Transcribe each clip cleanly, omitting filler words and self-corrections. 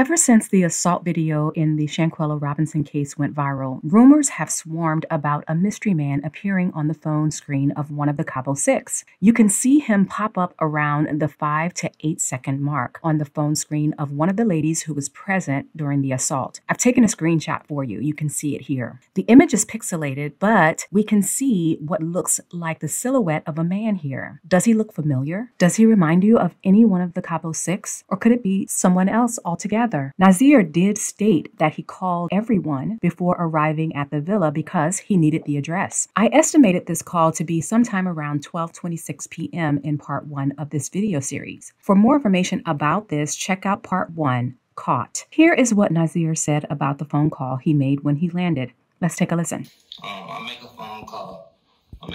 Ever since the assault video in the Shanquella Robinson case went viral, rumors have swarmed about a mystery man appearing on the phone screen of one of the Cabo Six. You can see him pop up around the 5 to 8 second mark on the phone screen of one of the ladies who was present during the assault. I've taken a screenshot for you. You can see it here. The image is pixelated, but we can see what looks like the silhouette of a man here. Does he look familiar? Does he remind you of any one of the Cabo Six? Or could it be someone else altogether? Nazir did state that he called everyone before arriving at the villa because he needed the address. I estimated this call to be sometime around 12:26 p.m. in part 1 of this video series. For more information about this, check out part 1, Caught. Here is what Nazir said about the phone call he made when he landed. Let's take a listen. I make a phone call. To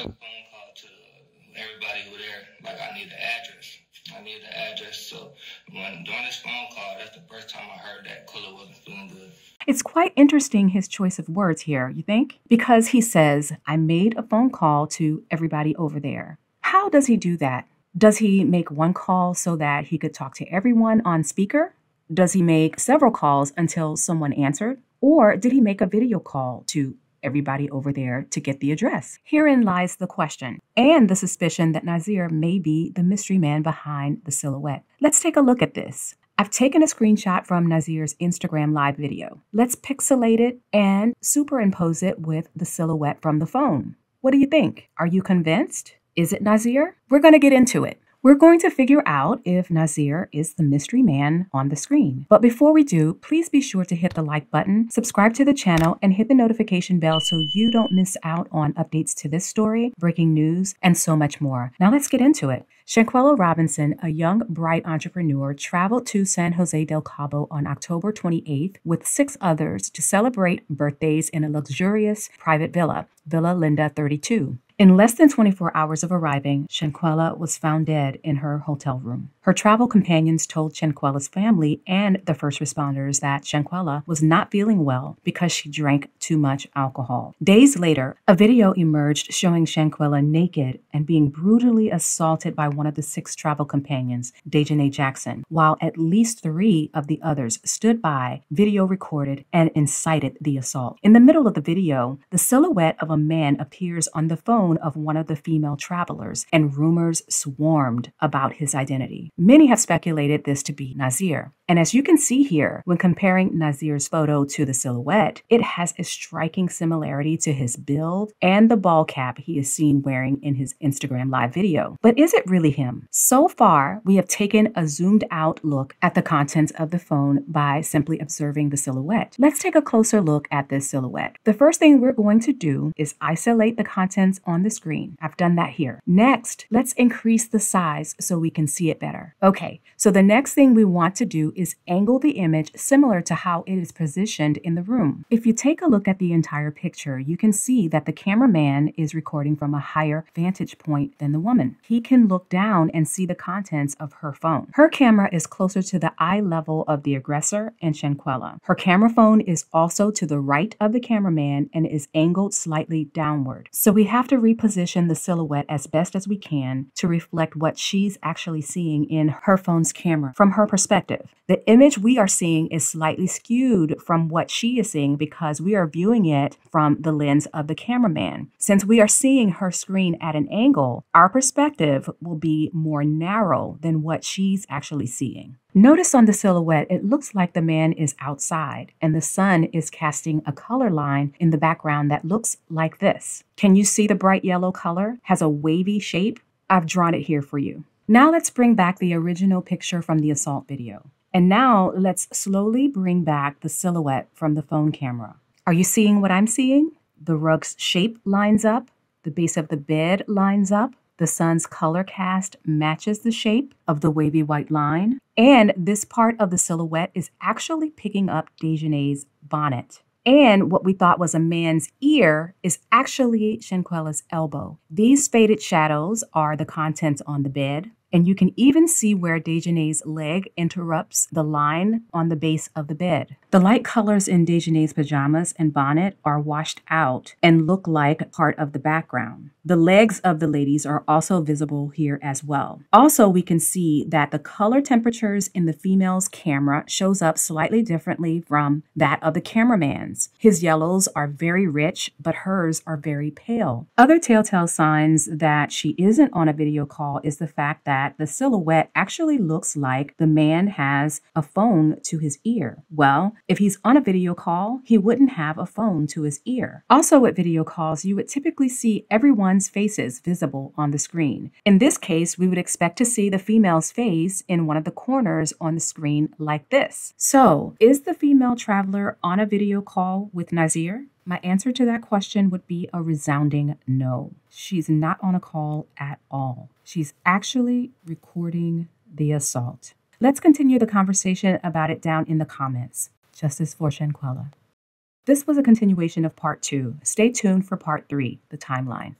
everybody who there. Like, I need the address. So during this phone call, that's the first time I heard that Kula wasn't feeling good. It's quite interesting, his choice of words here, you think? Because he says, I made a phone call to everybody over there. How does he do that? Does he make one call so that he could talk to everyone on speaker? Does he make several calls until someone answered? Or did he make a video call to everybody over there to get the address? Herein lies the question and the suspicion that Nazir may be the mystery man behind the silhouette. Let's take a look at this. I've taken a screenshot from Nazir's Instagram live video. Let's pixelate it and superimpose it with the silhouette from the phone. What do you think? Are you convinced? Is it Nazir? We're going to get into it. We're going to figure out if Nazir is the mystery man on the screen. But before we do, please be sure to hit the like button, subscribe to the channel, and hit the notification bell so you don't miss out on updates to this story, breaking news, and so much more. Now let's get into it. Shanquella Robinson, a young, bright entrepreneur, traveled to San Jose del Cabo on October 28th with 6 others to celebrate birthdays in a luxurious private villa, Villa Linda 32. In less than 24 hours of arriving, Shanquella was found dead in her hotel room. Her travel companions told Shanquella's family and the first responders that Shanquella was not feeling well because she drank too much alcohol. Days later, a video emerged showing Shanquella naked and being brutally assaulted by one of the 6 travel companions, Dejanay Jackson, while at least 3 of the others stood by, video recorded, and incited the assault. In the middle of the video, the silhouette of a man appears on the phone of one of the female travelers, and rumors swarmed about his identity. Many have speculated this to be Nazir. And as you can see here, when comparing Nazir's photo to the silhouette, it has a striking similarity to his build and the ball cap he is seen wearing in his Instagram live video. But is it really him? So far, we have taken a zoomed out look at the contents of the phone by simply observing the silhouette. Let's take a closer look at this silhouette. The first thing we're going to do is isolate the contents on the screen. I've done that here. Next, let's increase the size so we can see it better. Okay, so the next thing we want to do is angle the image similar to how it is positioned in the room. If you take a look at the entire picture, you can see that the cameraman is recording from a higher vantage point than the woman. He can look down and see the contents of her phone. Her camera is closer to the eye level of the aggressor and Shanquella. Her camera phone is also to the right of the cameraman and is angled slightly downward. So we have to reposition the silhouette as best as we can to reflect what she's actually seeing in her phone's camera from her perspective. The image we are seeing is slightly skewed from what she is seeing because we are viewing it from the lens of the cameraman. Since we are seeing her screen at an angle, our perspective will be more narrow than what she's actually seeing. Notice on the silhouette, it looks like the man is outside and the sun is casting a color line in the background that looks like this. Can you see the bright yellow color? Has a wavy shape? I've drawn it here for you. Now let's bring back the original picture from the assault video. And now let's slowly bring back the silhouette from the phone camera. Are you seeing what I'm seeing? The rug's shape lines up. The base of the bed lines up. The sun's color cast matches the shape of the wavy white line. And this part of the silhouette is actually picking up Dejanay's bonnet. And what we thought was a man's ear is actually Shanquella's elbow. These faded shadows are the contents on the bed. And you can even see where Dejanay's leg interrupts the line on the base of the bed. The light colors in Dejanay's pajamas and bonnet are washed out and look like part of the background. The legs of the ladies are also visible here as well. Also, we can see that the color temperatures in the female's camera shows up slightly differently from that of the cameraman's. His yellows are very rich, but hers are very pale. Other telltale signs that she isn't on a video call is the fact that the silhouette actually looks like the man has a phone to his ear. Well, if he's on a video call, he wouldn't have a phone to his ear. Also, with video calls, you would typically see everyone's faces visible on the screen. In this case, we would expect to see the female's face in one of the corners on the screen like this. So, is the female traveler on a video call with Nazir? My answer to that question would be a resounding no. She's not on a call at all. She's actually recording the assault. Let's continue the conversation about it down in the comments. Justice for Shanquella. This was a continuation of part 2. Stay tuned for part 3, the timeline.